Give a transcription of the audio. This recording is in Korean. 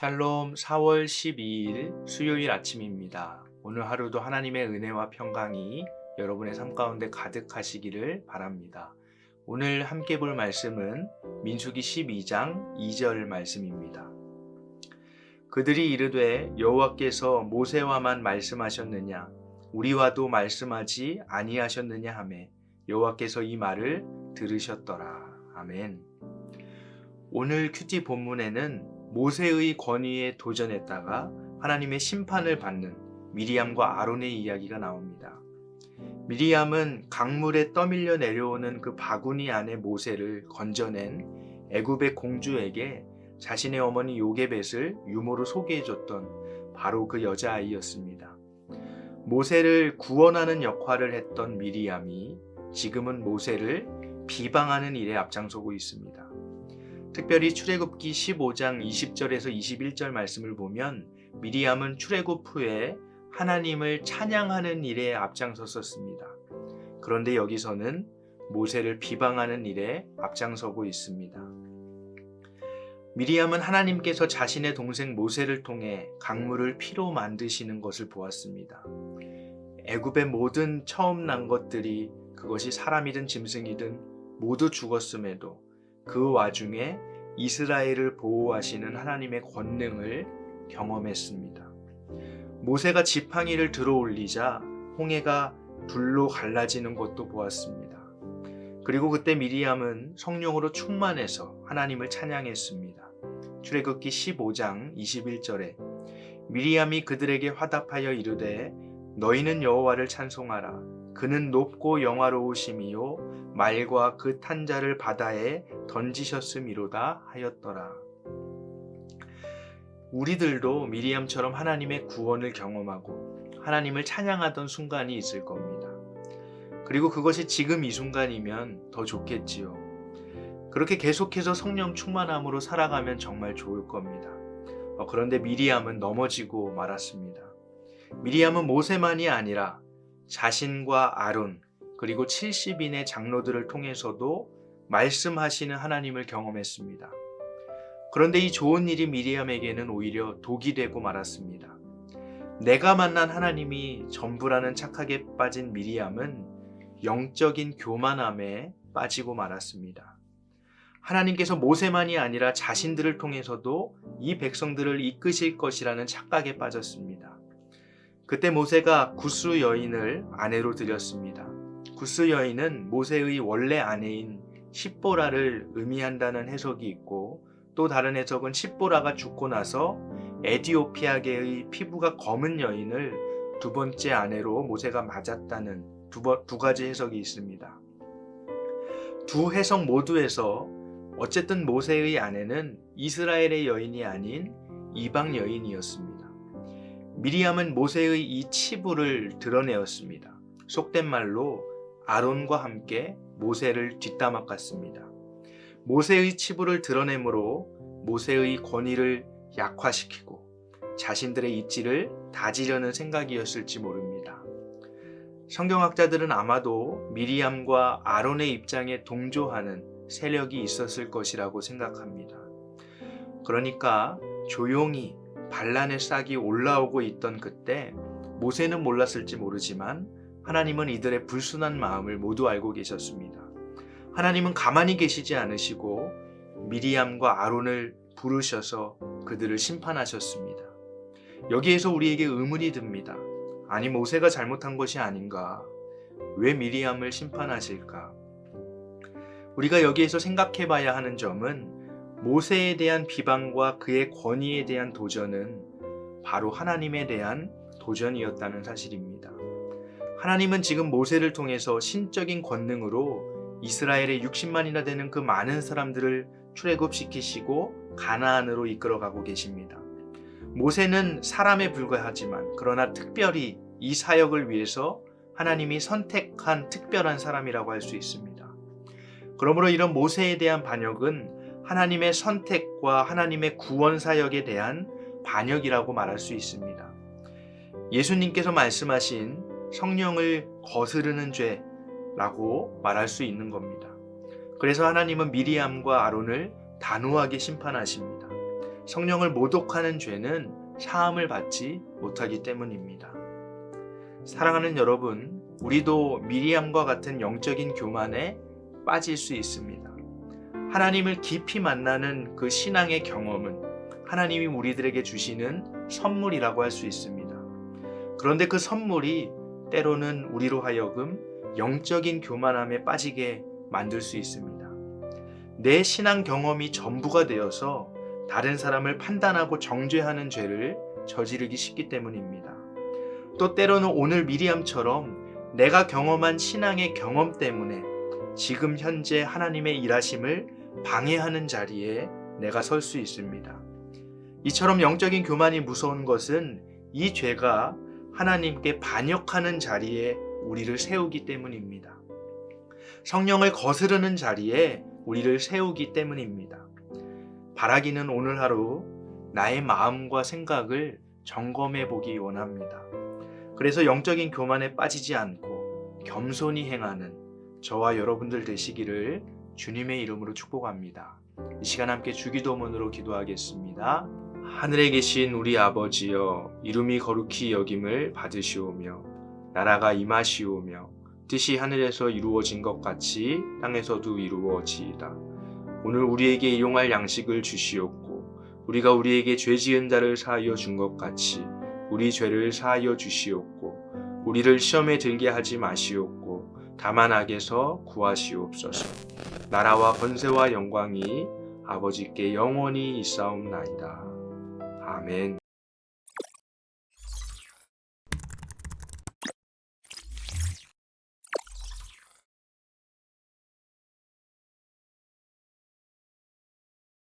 샬롬 4월 12일 수요일 아침입니다. 오늘 하루도 하나님의 은혜와 평강이 여러분의 삶 가운데 가득하시기를 바랍니다. 오늘 함께 볼 말씀은 민수기 12장 2절 말씀입니다. 그들이 이르되 여호와께서 모세와만 말씀하셨느냐 우리와도 말씀하지 아니하셨느냐 하매 여호와께서 이 말을 들으셨더라. 아멘. 오늘 큐티 본문에는 모세의 권위에 도전했다가 하나님의 심판을 받는 미리암과 아론의 이야기가 나옵니다. 미리암은 강물에 떠밀려 내려오는 그 바구니 안에 모세를 건져낸 애굽의 공주에게 자신의 어머니 요게벳을 유모로 소개해줬던 바로 그 여자아이였습니다. 모세를 구원하는 역할을 했던 미리암이 지금은 모세를 비방하는 일에 앞장서고 있습니다. 특별히 출애굽기 15장 20절에서 21절 말씀을 보면 미리암은 출애굽 후에 하나님을 찬양하는 일에 앞장섰었습니다. 그런데 여기서는 모세를 비방하는 일에 앞장서고 있습니다. 미리암은 하나님께서 자신의 동생 모세를 통해 강물을 피로 만드시는 것을 보았습니다. 애굽의 모든 처음 난 것들이 그것이 사람이든 짐승이든 모두 죽었음에도 그 와중에 이스라엘을 보호하시는 하나님의 권능을 경험했습니다. 모세가 지팡이를 들어 올리자 홍해가 둘로 갈라지는 것도 보았습니다. 그리고 그때 미리암은 성령으로 충만해서 하나님을 찬양했습니다. 출애굽기 15장 21절에 미리암이 그들에게 화답하여 이르되 너희는 여호와를 찬송하라. 그는 높고 영화로우심이요 말과 그 탄자를 바다에 던지셨음이로다 하였더라. 우리들도 미리암처럼 하나님의 구원을 경험하고 하나님을 찬양하던 순간이 있을 겁니다. 그리고 그것이 지금 이 순간이면 더 좋겠지요. 그렇게 계속해서 성령 충만함으로 살아가면 정말 좋을 겁니다. 그런데 미리암은 넘어지고 말았습니다. 미리암은 모세만이 아니라 자신과 아론 그리고 70인의 장로들을 통해서도 말씀하시는 하나님을 경험했습니다. 그런데 이 좋은 일이 미리암에게는 오히려 독이 되고 말았습니다. 내가 만난 하나님이 전부라는 착각에 빠진 미리암은 영적인 교만함에 빠지고 말았습니다. 하나님께서 모세만이 아니라 자신들을 통해서도 이 백성들을 이끄실 것이라는 착각에 빠졌습니다. 그때 모세가 구스 여인을 아내로 들였습니다. 구스 여인은 모세의 원래 아내인 십보라를 의미한다는 해석이 있고 또 다른 해석은 십보라가 죽고 나서 에디오피아계의 피부가 검은 여인을 두 번째 아내로 모세가 맞았다는 두 가지 해석이 있습니다. 두 해석 모두에서 어쨌든 모세의 아내는 이스라엘의 여인이 아닌 이방 여인이었습니다. 미리암은 모세의 이 치부를 드러내었습니다. 속된 말로 아론과 함께 모세를 뒷담화갔습니다. 모세의 치부를 드러내므로 모세의 권위를 약화시키고 자신들의 입지를 다지려는 생각이었을지 모릅니다. 성경학자들은 아마도 미리암과 아론의 입장에 동조하는 세력이 있었을 것이라고 생각합니다. 그러니까 조용히 반란의 싹이 올라오고 있던 그때 모세는 몰랐을지 모르지만 하나님은 이들의 불순한 마음을 모두 알고 계셨습니다. 하나님은 가만히 계시지 않으시고 미리암과 아론을 부르셔서 그들을 심판하셨습니다. 여기에서 우리에게 의문이 듭니다. 아니 모세가 잘못한 것이 아닌가? 왜 미리암을 심판하실까? 우리가 여기에서 생각해 봐야 하는 점은 모세에 대한 비방과 그의 권위에 대한 도전은 바로 하나님에 대한 도전이었다는 사실입니다. 하나님은 지금 모세를 통해서 신적인 권능으로 이스라엘의 60만이나 되는 그 많은 사람들을 출애굽시키시고 가나안으로 이끌어가고 계십니다. 모세는 사람에 불과하지만 그러나 특별히 이 사역을 위해서 하나님이 선택한 특별한 사람이라고 할 수 있습니다. 그러므로 이런 모세에 대한 반역은 하나님의 선택과 하나님의 구원 사역에 대한 반역이라고 말할 수 있습니다. 예수님께서 말씀하신 성령을 거스르는 죄라고 말할 수 있는 겁니다. 그래서 하나님은 미리암과 아론을 단호하게 심판하십니다. 성령을 모독하는 죄는 사함을 받지 못하기 때문입니다. 사랑하는 여러분, 우리도 미리암과 같은 영적인 교만에 빠질 수 있습니다. 하나님을 깊이 만나는 그 신앙의 경험은 하나님이 우리들에게 주시는 선물이라고 할 수 있습니다. 그런데 그 선물이 때로는 우리로 하여금 영적인 교만함에 빠지게 만들 수 있습니다. 내 신앙 경험이 전부가 되어서 다른 사람을 판단하고 정죄하는 죄를 저지르기 쉽기 때문입니다. 또 때로는 오늘 미리암처럼 내가 경험한 신앙의 경험 때문에 지금 현재 하나님의 일하심을 방해하는 자리에 내가 설 수 있습니다. 이처럼 영적인 교만이 무서운 것은 이 죄가 하나님께 반역하는 자리에 우리를 세우기 때문입니다. 성령을 거스르는 자리에 우리를 세우기 때문입니다. 바라기는 오늘 하루 나의 마음과 생각을 점검해 보기 원합니다. 그래서 영적인 교만에 빠지지 않고 겸손히 행하는 저와 여러분들 되시기를 주님의 이름으로 축복합니다. 이 시간 함께 주기도문으로 기도하겠습니다. 하늘에 계신 우리 아버지여, 이름이 거룩히 여김을 받으시오며 나라가 임하시오며 뜻이 하늘에서 이루어진 것 같이 땅에서도 이루어지이다. 오늘 우리에게 일용할 양식을 주시옵고 우리가 우리에게 죄 지은 자를 사하여 준 것 같이 우리 죄를 사하여 주시옵고 우리를 시험에 들게 하지 마시옵고 다만 악에서 구하시옵소서. 나라와 권세와 영광이 아버지께 영원히 있사옵나이다. 아멘.